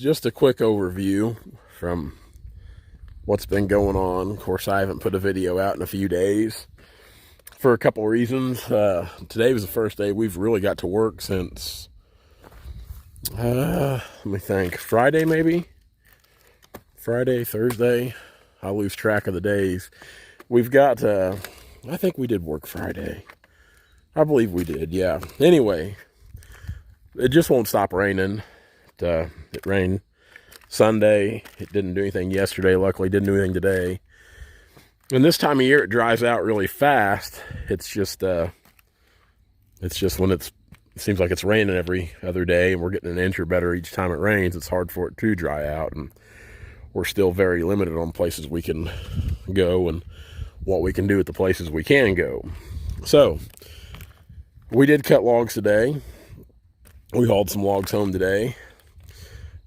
just a quick overview from what's been going on. Of course, I haven't put a video out in a few days for a couple reasons. Today was the first day we've really got to work since, let me think, Friday maybe? Friday, Thursday? I lose track of the days. We've got, I think we did work Friday. I believe we did, yeah. Anyway, it just won't stop raining. It rained Sunday. It didn't do anything yesterday. Luckily, didn't do anything today. And this time of year, it dries out really fast. It's just when it seems like it's raining every other day, and we're getting an inch or better each time it rains. It's hard for it to dry out, and we're still very limited on places we can go and what we can do at the places we can go. So, we did cut logs today. We hauled some logs home today.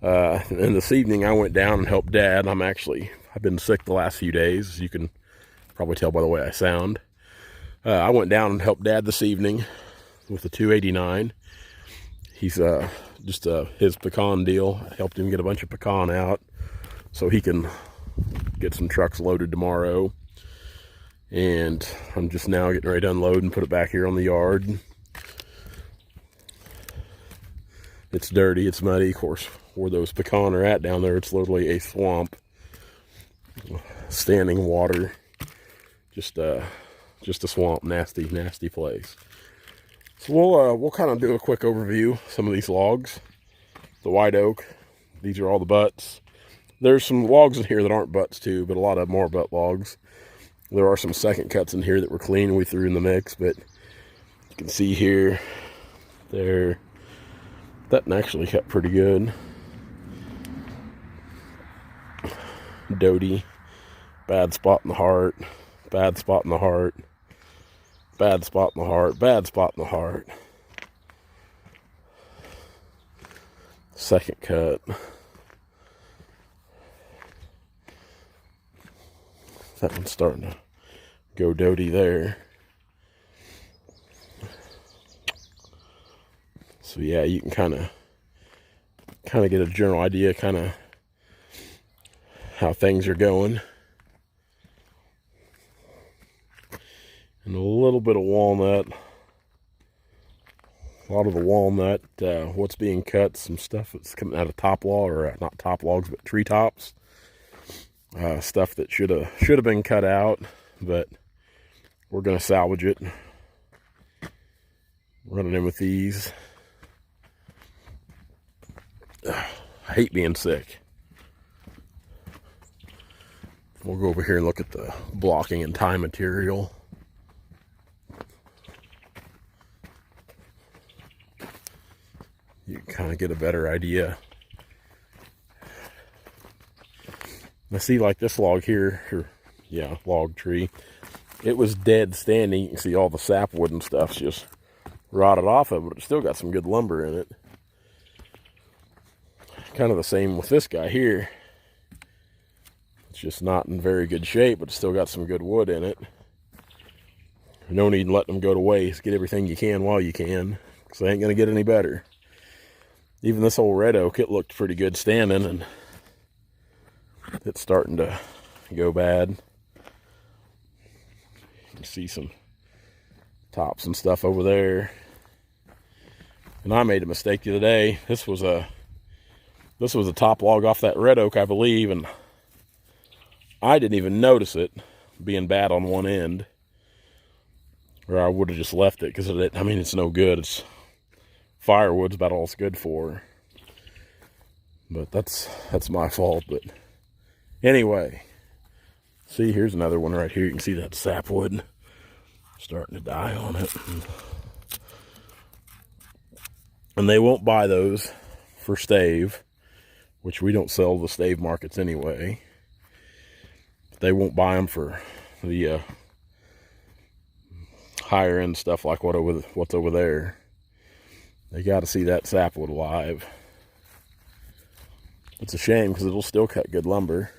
And this evening I went down and helped Dad. I've been sick the last few days, as you can probably tell by the way I sound. I went down and helped Dad this evening with the 289. He's his pecan deal. I helped him get a bunch of pecan out so he can get some trucks loaded tomorrow. And I'm just now getting ready to unload and put it back here on the yard. It's dirty, it's muddy. Of course, where those pecan are at down there, it's literally a swamp. Standing water. Just a swamp, nasty, nasty place. So we'll kind of do a quick overview of some of these logs. The white oak, these are all the butts. There's some logs in here that aren't butts too, but a lot of them are butt logs. There are some second cuts in here that were clean we threw in the mix, but you can see here, there, that one actually cut pretty good. Doty, bad spot in the heart, bad spot in the heart, bad spot in the heart, bad spot in the heart. Second cut. That one's starting to go doty there. So yeah, you can kind of get a general idea, kind of how things are going. And a little bit of walnut. A lot of the walnut, what's being cut, some stuff that's coming out of top log, or not top logs, but treetops. Stuff that should have been cut out, but we're gonna salvage it. Running in with these. I hate being sick. We'll go over here and look at the blocking and tie material. You can kind of get a better idea. I see like this log here, log tree. It was dead standing. You can see all the sapwood and stuff's just rotted off of it, but it's still got some good lumber in it. Kind of the same with this guy here. It's just not in very good shape, but it's still got some good wood in it. No need in letting them go to waste. Get everything you can while you can, because they ain't going to get any better. Even this old red oak, it looked pretty good standing, and it's starting to go bad. You can see some tops and stuff over there. And I made a mistake the other day. This was a top log off that red oak, I believe, and I didn't even notice it being bad on one end. Or I would have just left it, because it's no good. It's firewood's about all it's good for. But that's my fault. But anyway, see, here's another one right here. You can see that sapwood starting to die on it. And they won't buy those for stave, which we don't sell the stave markets anyway. They won't buy them for the higher end stuff like what's over there. They got to see that sapwood alive. It's a shame, because it'll still cut good lumber.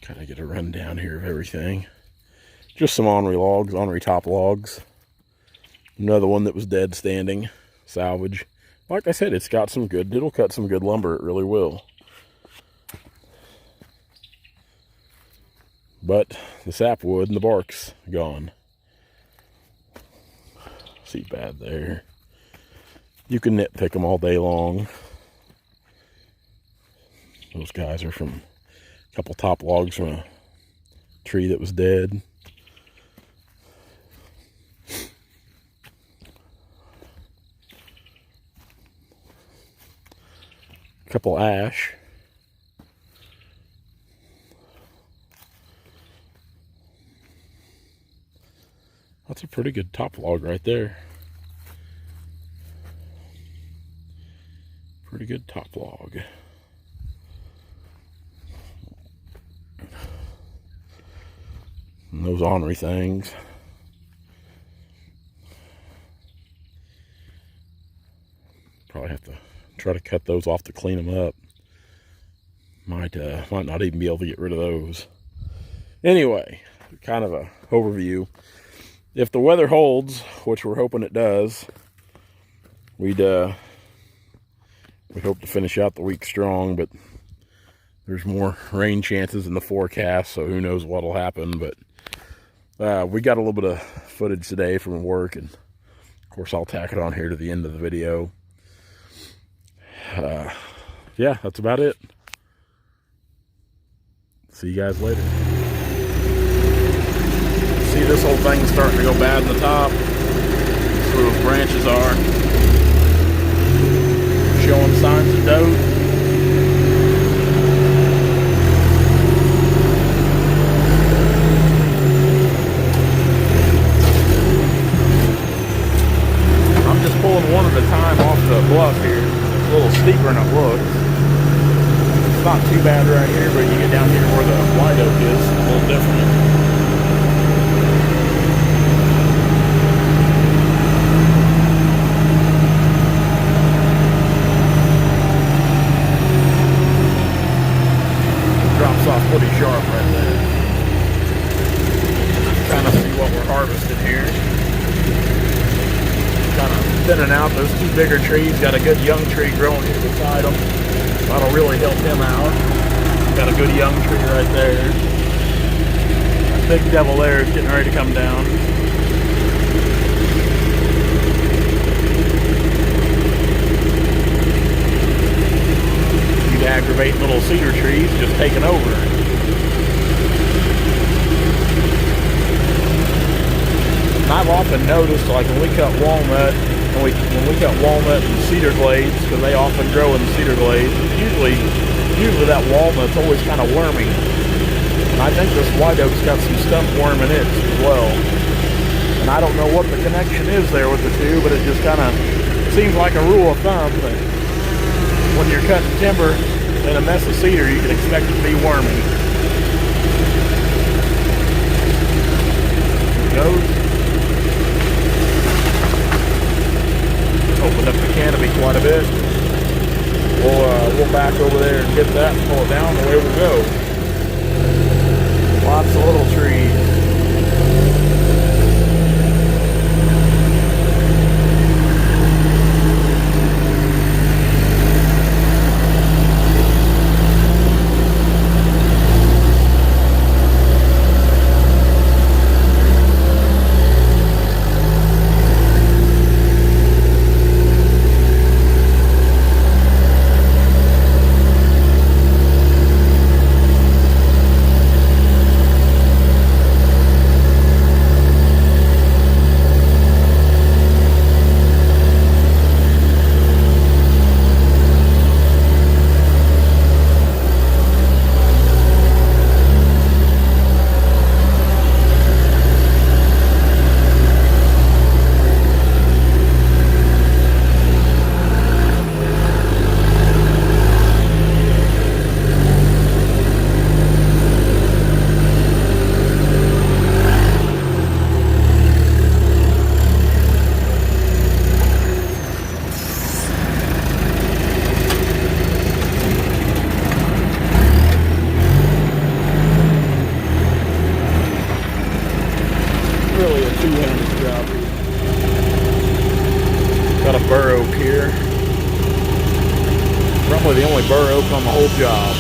Kind of get a rundown here of everything. Just some ornery top logs. Another one that was dead standing, salvage. Like I said, it's got some good, it'll cut some good lumber, it really will. But the sapwood and the bark's gone. See, bad there. You can nitpick them all day long. Those guys are from a couple top logs from a tree that was dead. A couple ash. That's a pretty good top log right there. Pretty good top log. And those ornery things. Probably have to try to cut those off to clean them up. Might not even be able to get rid of those. Anyway, kind of a overview. If the weather holds, which we're hoping it does, we'd hope to finish out the week strong, but there's more rain chances in the forecast, so who knows what'll happen. But we got a little bit of footage today from work, and of course I'll tack it on here to the end of the video. Yeah, that's about it. See you guys later. See, this whole thing's starting to go bad in the top. That's where those branches are. Showing signs of dote. I'm just pulling one at a time off the bluff here. It's a little steeper than it looks. It's not too bad right here, but you get down here where the white oak is, it's a little different. Pretty sharp right there. Kind of see what we're harvesting here. Kind of thinning out those two bigger trees. Got a good young tree growing here beside them. That'll really help him out. Got a good young tree right there. That big devil there is getting ready to come down. These aggravating little cedar trees just taking over. And I've often noticed, like when we cut walnut, and cedar glades, because they often grow in the cedar glades, usually that walnut's always kind of wormy. And I think this white oak's got some stump worm in it as well. And I don't know what the connection is there with the two, but it just kind of seems like a rule of thumb that when you're cutting timber in a mess of cedar, you can expect it to be wormy. There it goes. Opened up the canopy quite a bit. We'll back over there and get that and pull it down, and away we'll go. Lots of little trees. really a two-handed job. Got a burr oak here. Probably the only burr oak on the whole job.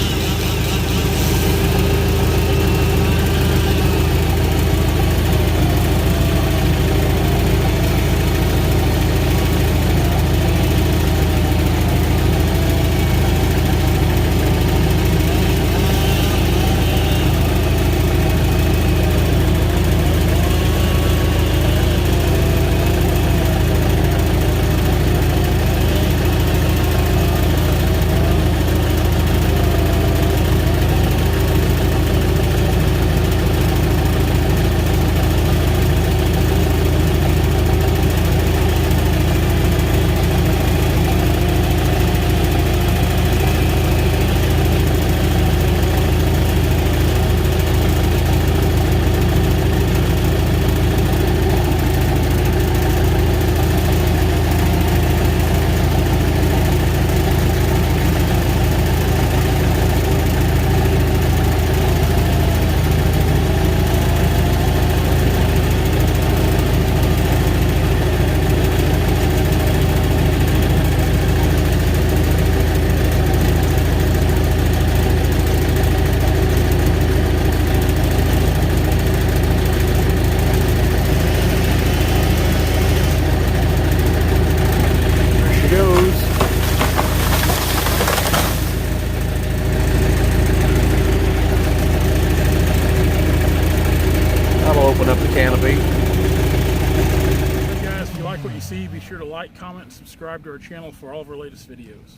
Open up the canopy. Hey guys, if you like what you see, be sure to like, comment, and subscribe to our channel for all of our latest videos.